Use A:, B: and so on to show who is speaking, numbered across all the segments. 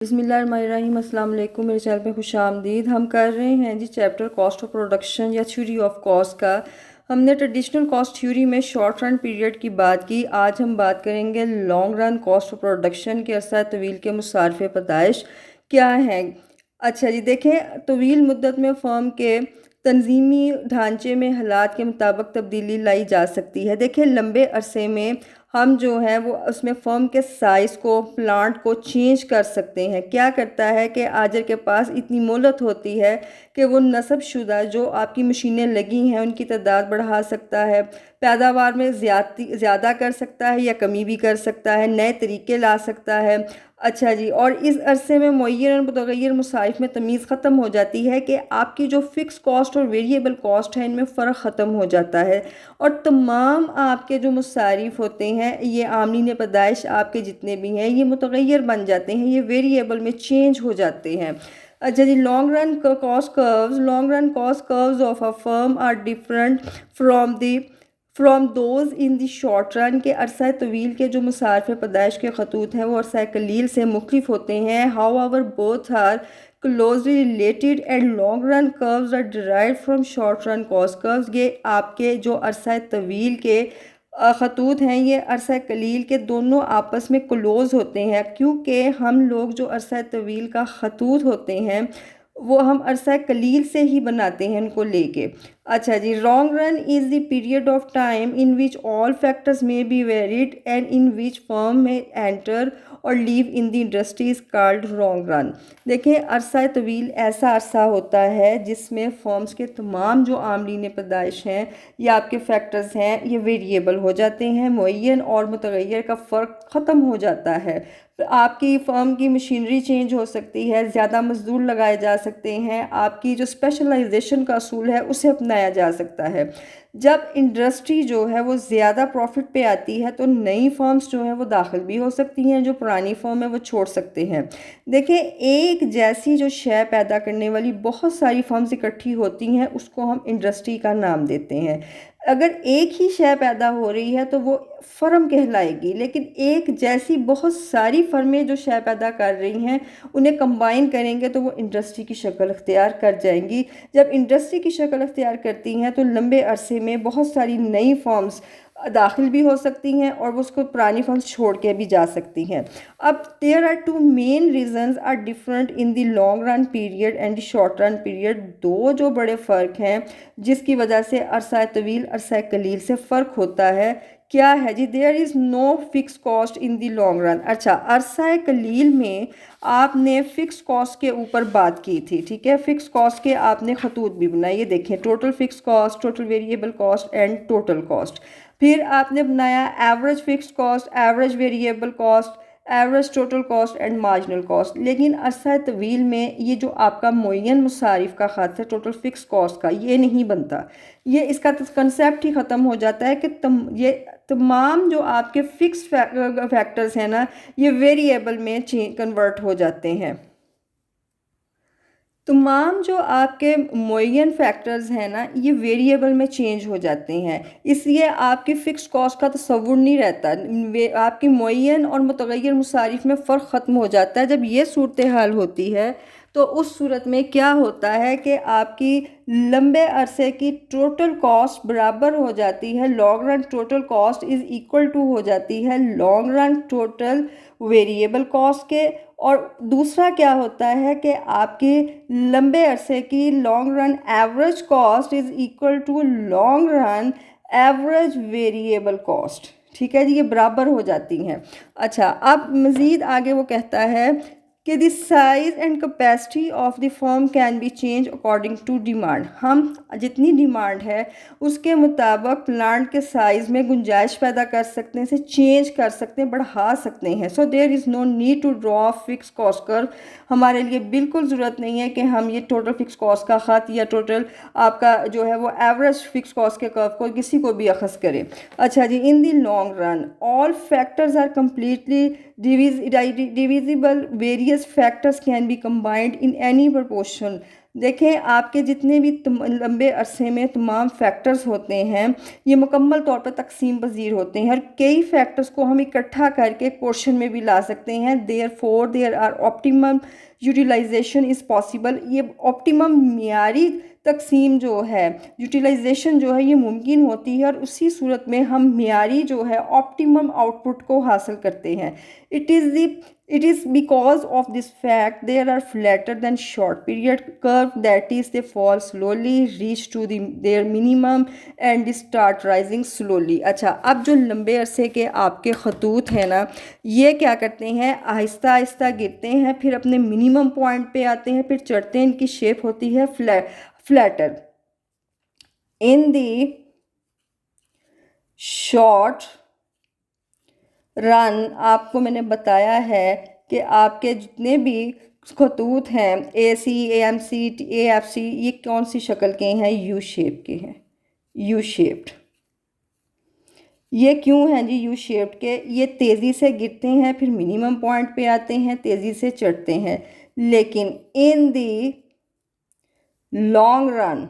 A: बिस्मिल्लाहिर्रहमानिर्रहीम। अस्सलाम वालेकुम। मेरे चैनल पे खुश आमदीद। हम कर रहे हैं जी चैप्टर कॉस्ट ऑफ प्रोडक्शन या थ्योरी ऑफ कॉस्ट का। हमने ट्रेडिशनल कॉस्ट थ्योरी में शॉर्ट रन पीरियड की बात की। आज हम बात करेंगे long run cost of production के अरसा तवील के मुसारफ़े पैदाइश क्या हैं। अच्छा जी, देखें, तवील मुद्दत में फ़र्म के तंजीमी ढांचे में हालात के मुताबिक तब्दीली लाई जा सकती है। देखें, लंबे अरसे में हम जो है वो उसमें फर्म के साइज़ को, प्लांट को चेंज कर सकते हैं। क्या करता है कि आजर के पास इतनी मोहलत होती है कि वो नस्ब शुदा जो आपकी मशीनें लगी हैं उनकी तादाद बढ़ा सकता है, पैदावार में ज़्यादा कर सकता है या कमी भी कर सकता है, नए तरीके ला सकता है। अच्छा जी, और इस अरसे में मुअय्यन और मुतग़य्यर मुसारिफ में तमीज़ ख़त्म हो जाती है कि आपकी जो फ़िक्स कॉस्ट और वेरिएबल कॉस्ट है इनमें फ़र्क ख़त्म हो जाता है और तमाम आपके जो मुसारिफ होते हैं, ये आमलीन पैदाइश आपके जितने भी हैं, ये मुतग़य्यर बन जाते हैं, ये वेरिएबल में चेंज हो जाते हैं। अच्छा जी, long run cost curves of a firm are different from those in the short run. के अरसा तवील के जो मुसारफ़ पैदाइश के खतूत हैं वो अरसा कलील से मुख्तलिफ होते हैं। How our both are closely related and long run curves are derived from short run cost curves. ये आपके जो अरसा तवील के खतूत हैं, ये अरसा कलील के दोनों आपस में क्लोज़ होते हैं, क्योंकि हम लोग जो अरसा तवील का खतूत होते हैं वो हम अरसा कलील से ही बनाते हैं उनको लेके। अच्छा जी, long run is the period of time in which all factors may be varied and in which firm may enter और leave in the industry is called long run. देखें, अरसा तवील ऐसा अरसा होता है जिसमें फर्म्स के तमाम जो आमलीन पैदाइश हैं या आपके फैक्टर्स हैं ये वेरिएबल हो जाते हैं, मुअय्यन और मुतग़य्यर का फ़र्क ख़त्म हो जाता है। आपकी फर्म की मशीनरी चेंज हो सकती है, ज़्यादा मजदूर लगाए जा सकते हैं, आपकी जो स्पेशलाइजेशन का असूल है उसे अपनाया जा सकता है। जब इंडस्ट्री जो है वो ज़्यादा प्रॉफिट पे आती है तो नई फर्म्स जो हैं वो दाखिल भी हो सकती हैं, जो पुरानी फर्म है वो छोड़ सकते हैं। देखिए, एक जैसी जो शय पैदा करने वाली बहुत सारी फर्म्स इकट्ठी होती हैं उसको हम इंडस्ट्री का नाम देते हैं। अगर एक ही शय पैदा हो रही है तो वो फर्म कहलाएगी, लेकिन एक जैसी बहुत सारी फर्में जो शय पैदा कर रही हैं उन्हें कंबाइन करेंगे तो वो इंडस्ट्री की शक्ल अख्तियार कर जाएंगी। जब इंडस्ट्री की शक्ल अख्तियार करती हैं तो लंबे अरसे में बहुत सारी नई फर्म्स दाखिल भी हो सकती हैं और वो उसको पुरानी फर्म्स छोड़ के भी जा सकती हैं। अब there are two main reasons are different in the long run period and the short run period. दो जो बड़े फ़र्क हैं जिसकी वजह से अरसा तवील अरसा कलील से फ़र्क होता है, क्या है जी? There is no fix cost in the long run. अच्छा, अरसा कलील में आपने फ़िक्स कॉस्ट के ऊपर बात की थी, ठीक है, फ़िक्स कॉस्ट के आपने खतूत भी बनाए, ये देखें, total fix cost, total variable cost and total cost. फिर आपने बनाया average fix cost, average variable cost, average total cost and marginal cost. लेकिन अरसा तवील में ये जो आपका मुअय्यन मुसारिफ का ख़ात है टोटल फ़िक्स कॉस्ट का, ये नहीं बनता, ये इसका कंसेप्ट ही ख़त्म हो जाता है कि ये तमाम जो आपके फ़िक्स फैक्टर्स हैं ना ये वेरिएबल में कन्वर्ट हो जाते हैं। तमाम जो आपके मुअय्यन फैक्टर्स हैं ना ये वेरिएबल में चेंज हो जाते हैं, इसलिए आपकी फ़िक्स कॉस्ट का तसव्वुर नहीं रहता। आपकी मुअय्यन और मुतग़य्यर मुसारिफ में फ़र्क ख़त्म हो जाता है। जब ये सूरत हाल होती है तो उस सूरत में क्या होता है कि आपकी लंबे अरसे की टोटल कॉस्ट बराबर हो जाती है, long run total cost is equal to हो जाती है long run total variable cost के। और दूसरा क्या होता है कि आपकी लंबे अरसे की long run average cost is equal to long run average variable cost. ठीक है जी, ये बराबर हो जाती हैं। अच्छा, अब मज़ीद आगे वो कहता है कि the size and capacity of the firm can be change according to demand. हम जितनी डिमांड है उसके मुताबिक प्लांट के साइज़ में गुंजाइश पैदा कर सकते हैं, इसे चेंज कर सकते हैं, बढ़ा सकते हैं। So there is no need to draw fix cost curve. हमारे लिए बिल्कुल ज़रूरत नहीं है कि हम ये टोटल फिक्स कॉस्ट का ख़त या टोटल आपका जो है वो एवरेज फिक्स कॉस्ट के कर्व को किसी को भी अखज़ करें। अच्छा जी, in the long run all factors are completely divisible, various factors can be combined in any proportion देखें, आपके जितने भी लंबे अरसे में तमाम फैक्टर्स होते हैं ये मुकम्मल तौर पर तकसीम पजीर होते हैं और कई फैक्टर्स को हम इकट्ठा करके एक पोर्शन में भी ला सकते हैं। There are optimum utilisation is possible. ये ऑप्टिमम मियारी तकसीम जो है, यूटिलाइजेशन जो है, ये मुमकिन होती है और उसी सूरत में हम मियारी जो है ऑप्टिमम आउटपुट को हासिल करते हैं। It is because of this fact they are flatter than short period curve, that is they fall slowly, reach to their minimum and start rising slowly। अच्छा, अब जो लंबे अरसे के आपके खतूत हैं ना, ये क्या करते हैं, आहिस्ता आहिस्ता गिरते हैं, फिर अपने मिनिमम पॉइंट पे आते हैं, फिर चढ़ते हैं। इनकी शेप होती है फ्लैटर। इन दी शॉर्ट रन आपको मैंने बताया है कि आपके जितने भी खतूत हैं AC, AMC, AFC, ये कौन सी शक्ल के हैं, यू शेप के हैं, यू शेप्ड। ये क्यों हैं जी यू शेप्ड के, ये तेज़ी से गिरते हैं, फिर मिनिमम पॉइंट पे आते हैं, तेज़ी से चढ़ते हैं। लेकिन इन दी लॉन्ग रन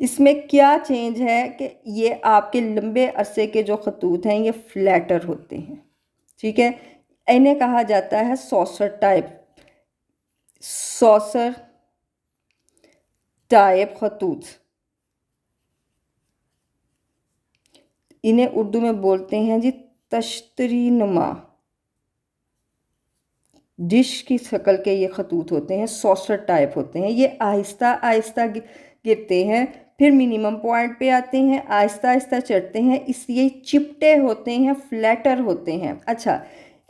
A: इसमें क्या चेंज है कि ये आपके लंबे अरसे के जो खतूत हैं ये फ्लैटर होते हैं। ठीक है, इन्हें कहा जाता है सॉसर टाइप खतूत। इन्हें उर्दू में बोलते हैं जी तश्तरी नुमा, डिश की शक्ल के ये खतूत होते हैं, सॉसर टाइप होते हैं। ये आहिस्ता आहिस्ता गिरते हैं, फिर मिनिमम पॉइंट पे आते हैं, आहिस्ता आहिस्ता चढ़ते हैं, इसलिए चिपटे होते हैं, फ्लैटर होते हैं। अच्छा,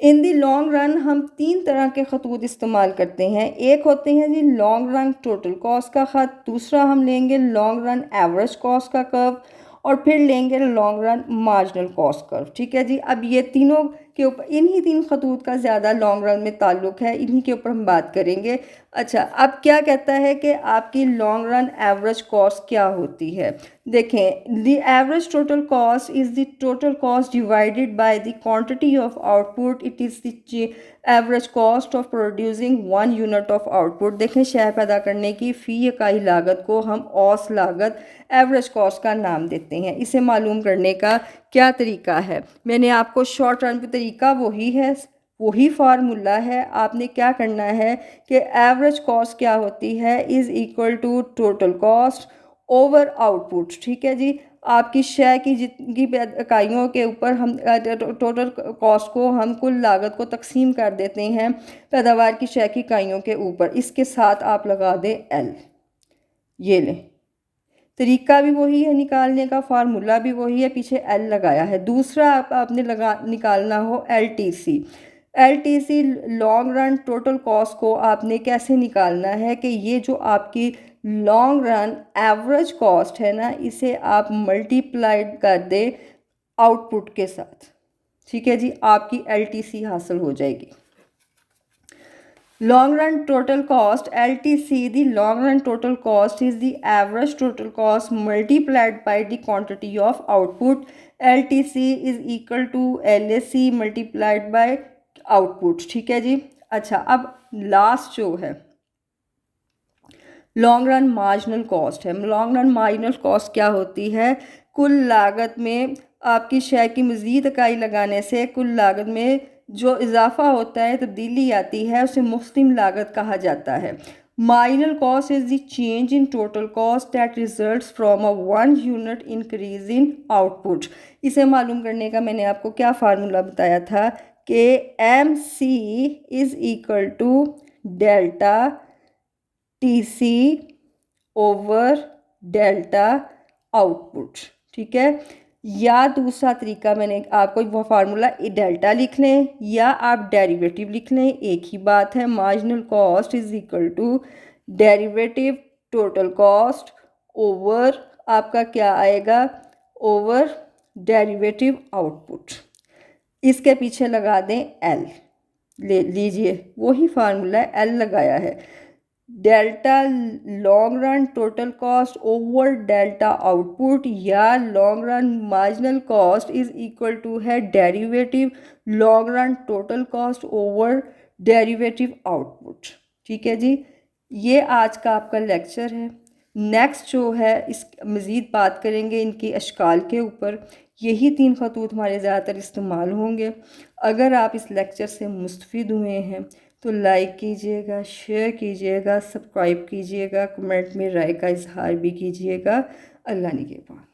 A: इन दी लॉन्ग रन हम 3 तरह के खतूत इस्तेमाल करते हैं। एक होते हैं जी लॉन्ग रन टोटल कॉस्ट का ख़त, दूसरा हम लेंगे लॉन्ग रन एवरेज कॉस्ट का कर्व, और फिर लेंगे long run marginal cost curve. ठीक है जी, अब ये तीनों के ऊपर, इन्हीं 3 खतूत का ज़्यादा लॉन्ग रन में ताल्लुक़ है, इन्हीं के ऊपर हम बात करेंगे। अच्छा, अब क्या कहता है कि आपकी लॉन्ग रन एवरेज कॉस्ट क्या होती है। देखें, the average total cost is the total cost divided by the quantity of output. It is the average cost of producing 1 unit of output. देखें, शय पैदा करने की फ़ी इकाई लागत को हम औस लागत एवरेज कॉस्ट का नाम देते हैं। इसे मालूम करने का क्या तरीका है, मैंने आपको शॉर्ट रन पे तरीका वही है, वही फार्मूला है। आपने क्या करना है कि एवरेज कॉस्ट क्या होती है, is equal to total cost over output. ठीक है जी, आपकी शय की जितनी इकाइयों के ऊपर हम टोटल कॉस्ट को हम कुल लागत को तकसीम कर देते हैं पैदावार की शय की इकाइयों के ऊपर। इसके साथ आप लगा दें L। ये लें, तरीका भी वही है निकालने का, फार्मूला भी वही है, पीछे L लगाया है। दूसरा आपने निकालना हो LTC long run total cost को आपने कैसे निकालना है कि ये जो आपकी लॉन्ग रन एवरेज कॉस्ट है ना, इसे आप मल्टीप्लाइड कर दे आउटपुट के साथ। ठीक है जी, आपकी LTC हासिल हो जाएगी। Long run total cost, LTC, the long run total cost is the average total cost multiplied by the quantity of output. LTC is equal to LAC multiplied by output। ठीक है जी। अच्छा, अब लास्ट जो है long run marginal cost है। Long run marginal cost क्या होती है, कुल लागत में आपकी शय की मज़ीद इकाई लगाने से कुल लागत में जो इजाफा होता है, तब्दीली आती है, उसे मुफ्तिम लागत कहा जाता है। Marginal cost is the change in total cost that results from a 1 unit increase in output. इसे मालूम करने का मैंने आपको क्या फार्मूला बताया था कि MC is equal to delta TC over delta output. ठीक है, या दूसरा तरीका मैंने आपको वो फार्मूला डेल्टा लिख लें या आप डेरिवेटिव लिख लें, एक ही बात है। Marginal cost is equal to derivative total cost over आपका क्या आएगा, ओवर डेरिवेटिव आउटपुट। इसके पीछे लगा दें L, ले लीजिए वही फार्मूला L लगाया है। Delta long run total cost over delta output या long run marginal cost is equal to है derivative long run total cost over derivative output. ठीक है जी, ये आज का आपका लेक्चर है। नेक्स्ट जो है इस मज़ीद बात करेंगे इनकी अशकाल के ऊपर। यही 3 खतूत हमारे ज़्यादातर इस्तेमाल होंगे। अगर आप इस लेक्चर से मुस्तफ़ीद हुए हैं तो लाइक कीजिएगा, शेयर कीजिएगा, सब्सक्राइब कीजिएगा, कमेंट में राय का इजहार भी कीजिएगा। अल्लाह निगहबान।